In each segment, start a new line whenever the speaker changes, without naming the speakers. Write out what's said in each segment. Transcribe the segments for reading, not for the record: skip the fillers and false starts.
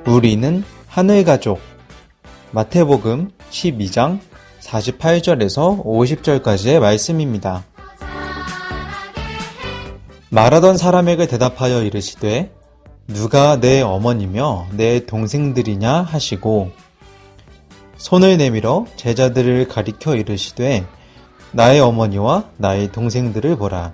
우리는 하늘가족. 마태복음 12장 48절에서 50절까지의 말씀입니다. 말하던 사람에게 대답하여 이르시되 누가 내 어머니며 내 동생들이냐 하시고 손을 내밀어 제자들을 가리켜 이르시되 나의 어머니와 나의 동생들을 보라.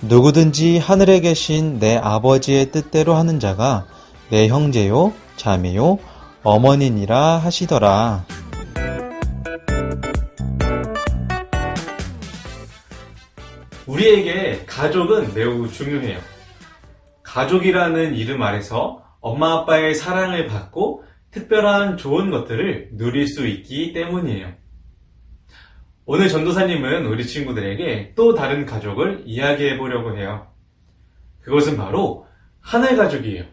누구든지 하늘에 계신 내 아버지의 뜻대로 하는 자가 내 형제요 자매요 어머니니라 하시더라.
우리에게 가족은 매우 중요해요. 가족이라는 이름 아래서 엄마 아빠의 사랑을 받고 특별한 좋은 것들을 누릴 수 있기 때문이에요. 오늘 전도사님은 우리 친구들에게 또 다른 가족을 이야기해 보려고 해요. 그것은 바로 하늘가족이에요.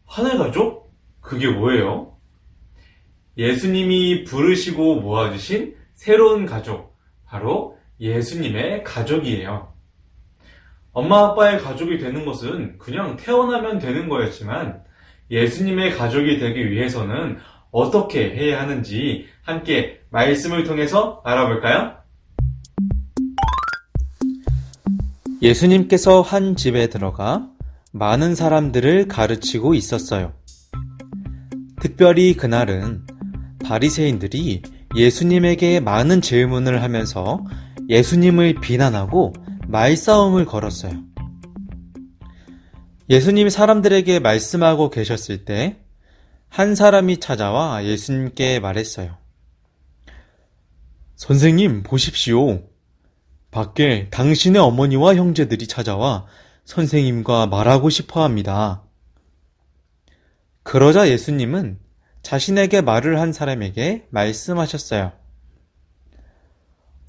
하늘가족? 그게 뭐예요? 예수님이 부르시고 모아주신 새로운 가족, 바로 예수님의 가족이에요. 엄마 아빠의 가족이 되는 것은 그냥 태어나면 되는 거였지만 예수님의 가족이 되기 위해서는 어떻게 해야 하는지 함께 말씀을 통해서 알아볼까요?
예수님께서 한 집에 들어가 많은 사람들을 가르치고 있었어요. 특별히 그날은 바리새인들이 예수님에게 많은 질문을 하면서 예수님을 비난하고 말싸움을 걸었어요. 예수님이 사람들에게 말씀하고 계셨을 때 한 사람이 찾아와 예수님께 말했어요. 선생님, 보십시오. 밖에 당신의 어머니와 형제들이 찾아와 선생님과 말하고 싶어 합니다. 그러자 예수님은 자신에게 말을 한 사람에게 말씀하셨어요.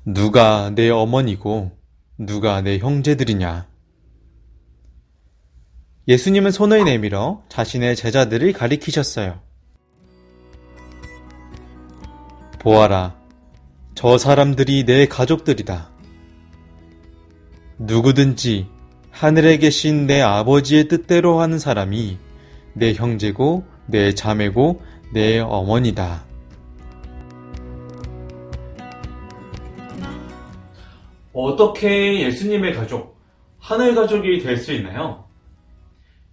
누가 내 어머니고 누가 내 형제들이냐? 예수님은 손을 내밀어 자신의 제자들을 가리키셨어요. 보아라, 저 사람들이 내 가족들이다. 누구든지 하늘에 계신 내 아버지의 뜻대로 하는 사람이 내 형제고 내 자매고 내 어머니다.
어떻게 예수님의 가족, 하늘가족이 될 수 있나요?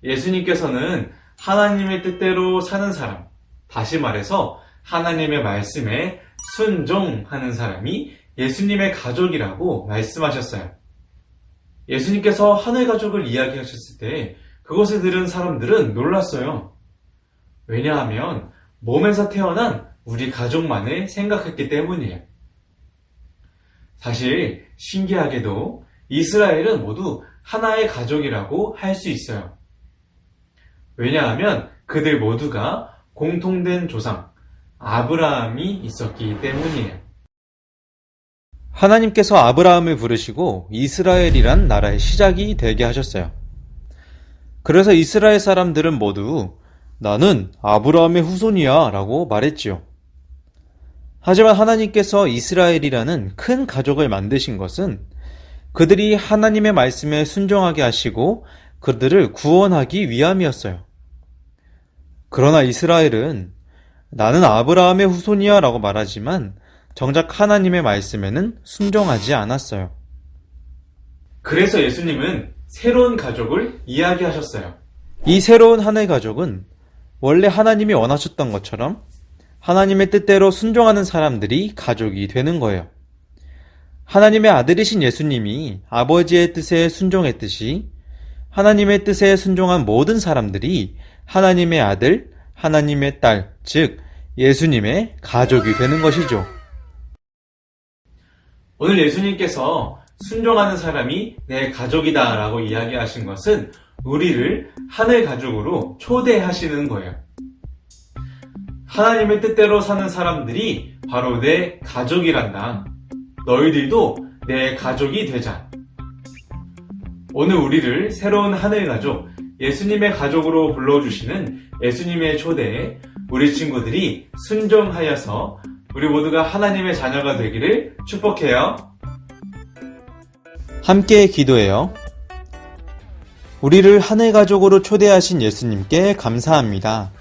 예수님께서는 하나님의 뜻대로 사는 사람, 다시 말해서 하나님의 말씀에 순종하는 사람이 예수님의 가족이라고 말씀하셨어요. 예수님께서 하늘가족을 이야기하셨을 때 그것을 들은 사람들은 놀랐어요. 왜냐하면 몸에서 태어난 우리 가족만을 생각했기 때문이에요. 사실 신기하게도 이스라엘은 모두 하나의 가족이라고 할 수 있어요. 왜냐하면 그들 모두가 공통된 조상, 아브라함이 있었기 때문이에요.
하나님께서 아브라함을 부르시고 이스라엘이란 나라의 시작이 되게 하셨어요. 그래서 이스라엘 사람들은 모두 나는 아브라함의 후손이야 라고 말했지요. 하지만 하나님께서 이스라엘이라는 큰 가족을 만드신 것은 그들이 하나님의 말씀에 순종하게 하시고 그들을 구원하기 위함이었어요. 그러나 이스라엘은 나는 아브라함의 후손이야 라고 말하지만 정작 하나님의 말씀에는 순종하지 않았어요.
그래서 예수님은 새로운 가족을 이야기하셨어요.
이 새로운 하나의 가족은 원래 하나님이 원하셨던 것처럼 하나님의 뜻대로 순종하는 사람들이 가족이 되는 거예요. 하나님의 아들이신 예수님이 아버지의 뜻에 순종했듯이 하나님의 뜻에 순종한 모든 사람들이 하나님의 아들, 하나님의 딸, 즉 예수님의 가족이 되는 것이죠.
오늘 예수님께서 순종하는 사람이 내 가족이다 라고 이야기하신 것은 우리를 하늘 가족으로 초대하시는 거예요. 하나님의 뜻대로 사는 사람들이 바로 내 가족이란다. 너희들도 내 가족이 되자. 오늘 우리를 새로운 하늘 가족, 예수님의 가족으로 불러주시는 예수님의 초대에 우리 친구들이 순종하여서 우리 모두가 하나님의 자녀가 되기를 축복해요.
함께 기도해요. 우리를 하늘 가족으로 초대하신 예수님께 감사합니다.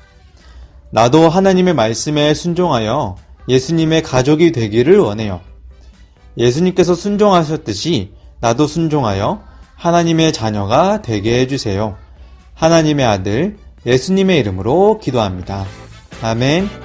나도 하나님의 말씀에 순종하여 예수님의 가족이 되기를 원해요. 예수님께서 순종하셨듯이 나도 순종하여 하나님의 자녀가 되게 해주세요. 하나님의 아들 예수님의 이름으로 기도합니다. 아멘.